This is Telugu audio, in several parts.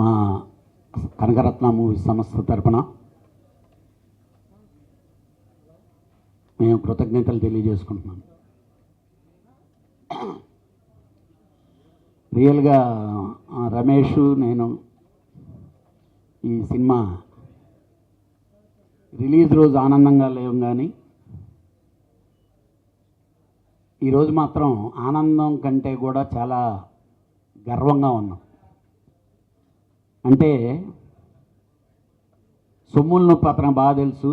మా కనకరత్న మూవీ సంస్థ తరపున మేము కృతజ్ఞతలు తెలియజేసుకుంటున్నాం. రియల్గా రమేష్ నేను ఈ సినిమా రిలీజ్ రోజు ఆనందంగా లేవు, కానీ ఈరోజు మాత్రం ఆనందం కంటే కూడా చాలా గర్వంగా ఉన్నాం. అంటే సొమ్ముల నొప్పి అతనికి బాగా తెలుసు.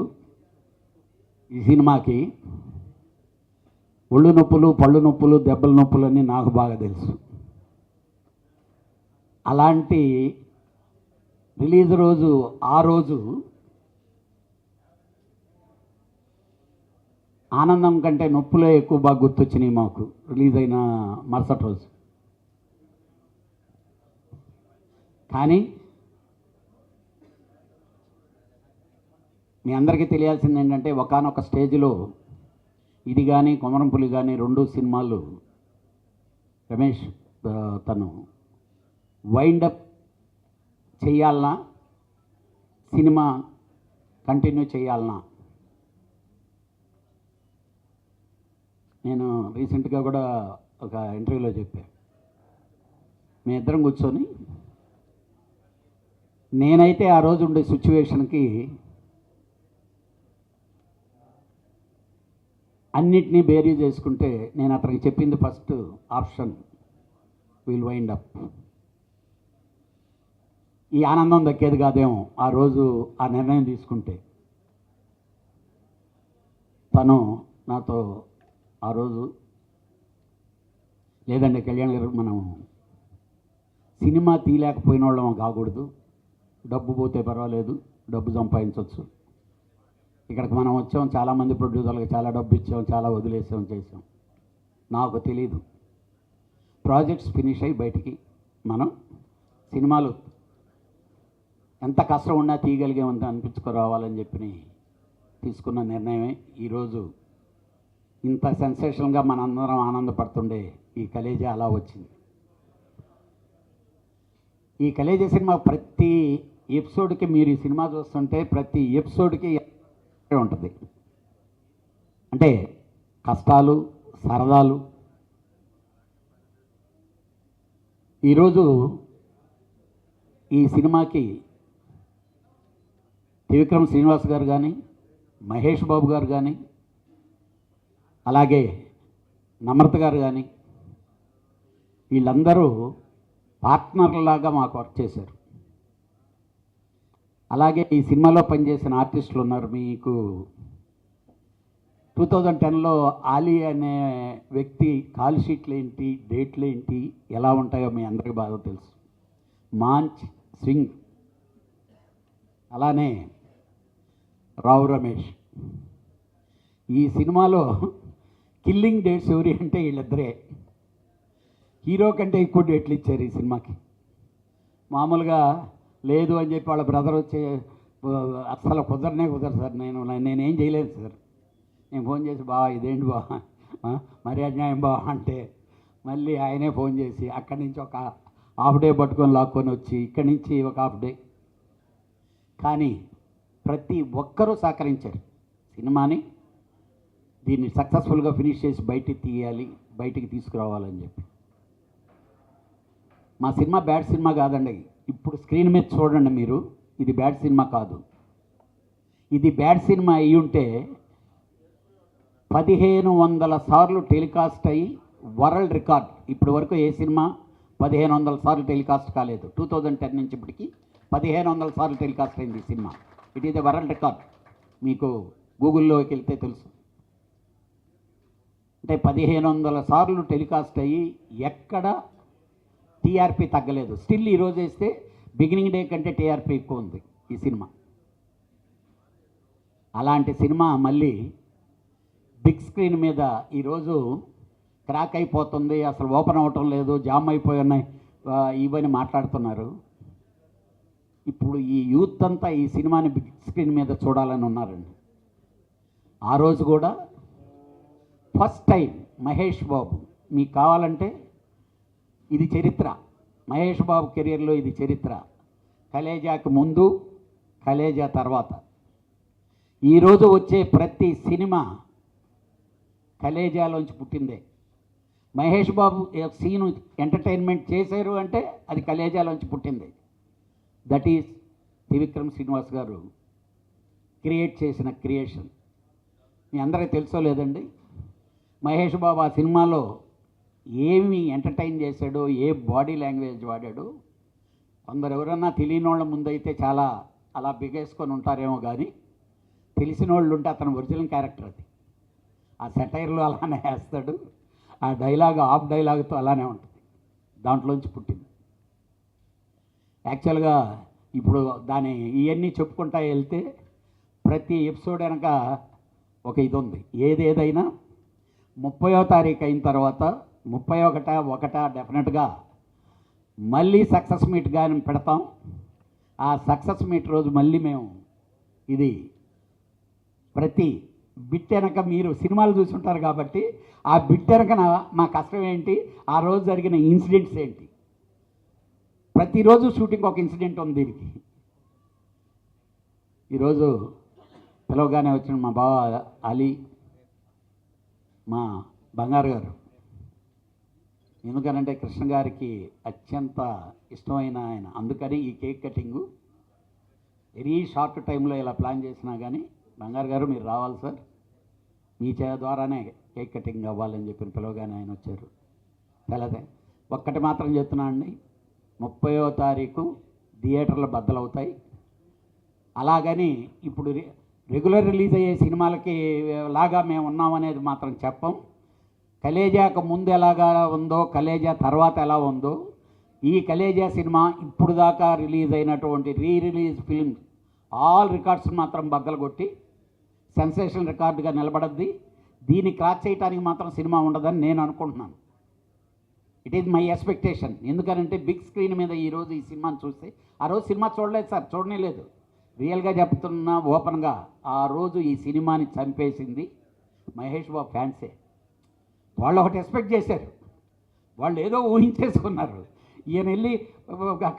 ఈ సినిమాకి ఒళ్ళు నొప్పులు, పళ్ళు నొప్పులు, దెబ్బల నొప్పులు అన్నీ నాకు బాగా తెలుసు. అలాంటి రిలీజ్ రోజు ఆ రోజు ఆనందం కంటే నొప్పులే ఎక్కువ బాగా గుర్తొచ్చినాయి మాకు రిలీజ్ అయిన మరుసటి రోజు. కానీ మీ అందరికీ తెలియాల్సింది ఏంటంటే, ఒకానొక స్టేజ్లో ఇది కానీ కొమరంపులి కానీ రెండు సినిమాలు రమేష్ తను వైండప్ చేయాలనా, సినిమా కంటిన్యూ చేయాలనా. నేను రీసెంట్గా కూడా ఒక ఇంటర్వ్యూలో చెప్పాను. మీ ఇద్దరం కూర్చొని నేనైతే ఆ రోజు ఉండే సిచ్యువేషన్కి అన్నిటినీ బేరీ చేసుకుంటే నేను అతనికి చెప్పింది first option will wind up. ఈ ఆనందం దక్కేది కాదేమో ఆ రోజు ఆ నిర్ణయం తీసుకుంటే. తను నాతో ఆ రోజు, లేదండి కళ్యాణ్ గారు, మనం సినిమా తీయలేకపోయిన వాళ్ళం కాకూడదు, డబ్బు పోతే పర్వాలేదు, డబ్బు సంపాదించవచ్చు. ఇక్కడికి మనం వచ్చాం, చాలామంది ప్రొడ్యూసర్లకు చాలా డబ్బు ఇచ్చాం, చాలా వదిలేసాం, చేసాం. నాకు తెలీదు, ప్రాజెక్ట్స్ ఫినిష్ అయ్యి బయటికి మనం సినిమాలు ఎంత కష్టం ఉన్నా తీయగలిగేమంత అనిపించుకురావాలని చెప్పి తీసుకున్న నిర్ణయమే ఈరోజు ఇంత సెన్సేషన్గా మనందరం ఆనందపడుతుండే ఈ కలేజా అలా వచ్చింది. ఈ కలేజా సినిమా ప్రతి ఎపిసోడ్కి, మీరు ఈ సినిమా చూస్తుంటే ప్రతి ఎపిసోడ్కి ఉంటుంది. అంటే కష్టాలు, సరదాలు. ఈరోజు ఈ సినిమాకి త్రివిక్రమ్ శ్రీనివాస్ గారు కానీ, మహేష్ బాబు గారు కానీ, అలాగే నమ్రత గారు కానీ, వీళ్ళందరూ పార్ట్నర్లాగా మాకు వర్క్ చేశారు. అలాగే ఈ సినిమాలో పనిచేసిన ఆర్టిస్టులు ఉన్నారు. మీకు 2010లో ఆలీ అనే వ్యక్తి కాల్ షీట్లు ఏంటి, డేట్లు ఏంటి, ఎలా ఉంటాయో మీ అందరికీ బాగా తెలుసు. మాంచ్ సింగ్, అలానే రావు రమేష్. ఈ సినిమాలో కిల్లింగ్ డేట్స్ ఎవరి అంటే వీళ్ళిద్దరే. హీరో కంటే ఎక్కువ డేట్లు ఇచ్చారు ఈ సినిమాకి. మామూలుగా లేదు అని చెప్పి వాళ్ళ బ్రదర్ వచ్చి అస్సలు కుదరదు సార్, నేనేం చేయలేదు సార్. నేను ఫోన్ చేసి, బా ఇదేంటి బా మరీ అన్యాయం బా అంటే, మళ్ళీ ఆయనే ఫోన్ చేసి అక్కడి నుంచి ఒక హాఫ్ డే పట్టుకొని లాక్కొని వచ్చి ఇక్కడి నుంచి ఒక హాఫ్ డే. కానీ ప్రతి ఒక్కరూ సహకరించారు సినిమాని దీన్ని సక్సెస్ఫుల్గా ఫినిష్ చేసి బయటికి తీసుకురావాలని చెప్పి. మా సినిమా బ్యాడ్ సినిమా కాదండి. ఇప్పుడు స్క్రీన్ మీద చూడండి మీరు, ఇది బ్యాడ్ సినిమా కాదు. ఇది బ్యాడ్ సినిమా అయ్యి ఉంటే 1500 సార్లు టెలికాస్ట్ అయ్యి వరల్డ్ రికార్డ్. ఇప్పటి వరకు ఏ సినిమా 1500 సార్లు టెలికాస్ట్ కాలేదు. 2010 నుంచి ఇప్పటికి 1500 సార్లు టెలికాస్ట్ అయింది ఈ cinema. It is a world record. మీకు గూగుల్లోకి వెళ్తే తెలుసు. అంటే 1500 సార్లు టెలికాస్ట్ అయ్యి ఎక్కడ టీఆర్పీ తగ్గలేదు. స్టిల్ ఈరోజు వేస్తే బిగినింగ్ డే కంటే టీఆర్పీ ఎక్కువ ఉంది ఈ సినిమా. అలాంటి సినిమా మళ్ళీ బిగ్ స్క్రీన్ మీద ఈరోజు క్రాక్ అయిపోతుంది, అసలు ఓపెన్ అవ్వటం లేదు, జామ్ అయిపోయి ఉన్నాయి, ఇవన్నీ మాట్లాడుతున్నారు. ఇప్పుడు ఈ యూత్ అంతా ఈ సినిమాని బిగ్ స్క్రీన్ మీద చూడాలని ఉన్నారండి. ఆ రోజు కూడా ఫస్ట్ టైం మహేష్ బాబు, మీకు కావాలంటే ఇది చరిత్ర, మహేష్ బాబు కెరియర్లో ఇది చరిత్ర. కలేజాకు ముందు, కలేజా తర్వాత. ఈరోజు వచ్చే ప్రతి సినిమా కలేజాలోంచి పుట్టిందే. మహేష్ బాబు సీను ఎంటర్టైన్మెంట్ చేశారు అంటే అది కలేజాలోంచి పుట్టింది. దట్ ఈస్ త్రివిక్రమ్ శ్రీనివాస్ గారు క్రియేట్ చేసిన క్రియేషన్. మీ అందరికీ తెలుసో లేదండి, మహేష్ బాబు ఆ సినిమాలో ఏమి ఎంటర్టైన్ చేశాడో, ఏ బాడీ లాంగ్వేజ్ వాడాడో. కొందరు ఎవరన్నా తెలియని వాళ్ళ ముందైతే చాలా అలా బిగేసుకొని ఉంటారేమో, కానీ తెలిసిన వాళ్ళు ఉంటే అతను ఒరిజినల్ క్యారెక్టర్ అది. ఆ సెటైర్లో అలానే వేస్తాడు, ఆ డైలాగ్ ఆఫ్ డైలాగ్తో అలానే ఉంటుంది. దాంట్లోంచి పుట్టింది. యాక్చువల్గా ఇప్పుడు దాని ఇవన్నీ చెప్పుకుంటా వెళ్తే ప్రతి ఎపిసోడ్ వెనక ఒక ఇది ఉంది. ఏదేదైనా 30వ తారీఖు అయిన తర్వాత 31 డెఫినెట్గా మళ్ళీ సక్సెస్ మీట్ కానీ పెడతాం. ఆ సక్సెస్ మీట్ రోజు మళ్ళీ మేము ఇది ప్రతి బిట్ వెనక మీరు సినిమాలు చూసుంటారు కాబట్టి ఆ బిట్ వెనకన మా కష్టం ఏంటి, ఆ రోజు జరిగిన ఇన్సిడెంట్స్ ఏంటి. ప్రతిరోజు షూటింగ్ ఒక ఇన్సిడెంట్ ఉంది దీనికి. ఈరోజు పిలవగానే వచ్చిన మా బావ అలీ, మా బంగారు గారు, ఎందుకనంటే కృష్ణ గారికి అత్యంత ఇష్టమైన ఆయన. అందుకని ఈ కేక్ కటింగు వెరీ షార్ట్ టైంలో ఇలా ప్లాన్ చేసినా కానీ బంగారు గారు మీరు రావాలి సార్, మీ ద్వారానే కేక్ కటింగ్ అవ్వాలని చెప్పి పిలవగానే ఆయన వచ్చారు. తెలదే ఒక్కటి మాత్రం చెప్తున్నా అండి, 30వ తారీఖు థియేటర్లు బద్దలవుతాయి. అలాగని ఇప్పుడు రెగ్యులర్ రిలీజ్ అయ్యే సినిమాలకి లాగా మేము ఉన్నామనేది మాత్రం చెప్పం. కలేజాకు ముందు ఎలాగా ఉందో, కలేజా తర్వాత ఎలా ఉందో, ఈ కలేజా సినిమా ఇప్పుడు దాకా రిలీజ్ అయినటువంటి రిలీజ్ ఫిల్మ్స్ ఆల్ రికార్డ్స్ మాత్రం బద్దలు కొట్టి సెన్సేషన్ రికార్డుగా నిలబడద్ది. దీన్ని క్రాస్ చేయడానికి మాత్రం సినిమా ఉండదని నేను అనుకుంటున్నాను. It is my expectation. ఎందుకనంటే బిగ్ స్క్రీన్ మీద ఈరోజు ఈ సినిమాని చూస్తే, ఆ రోజు సినిమా చూడలేదు సార్, చూడనే లేదు. రియల్గా చెప్తున్నా ఓపెన్గా, ఆ రోజు ఈ సినిమాని చంపేసింది మహేష్ బాబు ఫ్యాన్సే. వాళ్ళు ఒకటి ఎక్స్పెక్ట్ చేశారు, వాళ్ళు ఏదో ఊహించేసుకున్నారు. ఈయన వెళ్ళి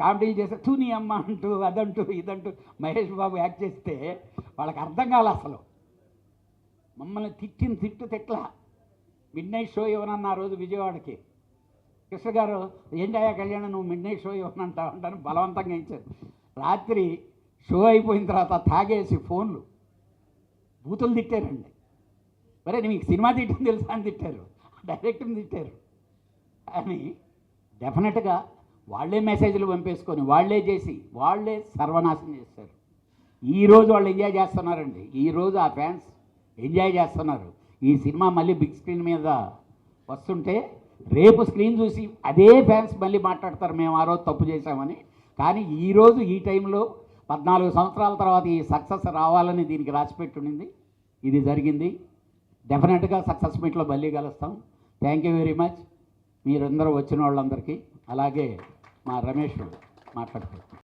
కామెడీ చేస్తే తూని అమ్మ అంటూ అదంటూ ఇదంటూ మహేష్ బాబు యాక్ట్ చేస్తే వాళ్ళకి అర్థం కాలే. అసలు మమ్మల్ని తిట్ల మిడ్ నైట్ షో ఇవ్వనన్న ఆ రోజు విజయవాడకి కృష్ణ గారు, ఏం చేయ కళ్యాణం నువ్వు మిడ్ నైట్ షో ఇవ్వనంటావు అంటాను బలవంతంగా ఇచ్చారు. రాత్రి షో అయిపోయిన తర్వాత తాగేసి ఫోన్లు బూతులు తిట్టారండి. మరే మీకు సినిమా తిట్టని తెలుసా అని తిట్టారు, డైరెక్ట్ని తిట్టారు. అని డెఫినెట్గా వాళ్ళే మెసేజ్లు పంపేసుకొని వాళ్ళే చేసి వాళ్ళే సర్వనాశనం చేస్తారు. ఈరోజు వాళ్ళు ఎంజాయ్ చేస్తున్నారండి. ఈరోజు ఆ ఫ్యాన్స్ ఎంజాయ్ చేస్తున్నారు. ఈ సినిమా మళ్ళీ బిగ్ స్క్రీన్ మీద వస్తుంటే రేపు స్క్రీన్ చూసి అదే ఫ్యాన్స్ మళ్ళీ మాట్లాడతారు మేము ఆ రోజు తప్పు చేశామని. కానీ ఈరోజు ఈ టైంలో 14 సంవత్సరాల తర్వాత ఈ సక్సెస్ రావాలని దీనికి రాసిపెట్టి ఉండింది. ఇది జరిగింది. డెఫినెట్గా సక్సెస్ మీట్లో మళ్ళీ కలుస్తాం. థ్యాంక్ యూ వెరీ మచ్ మీరందరూ వచ్చిన వాళ్ళందరికీ. అలాగే మా రమేష్ మాట్లాడుతారు.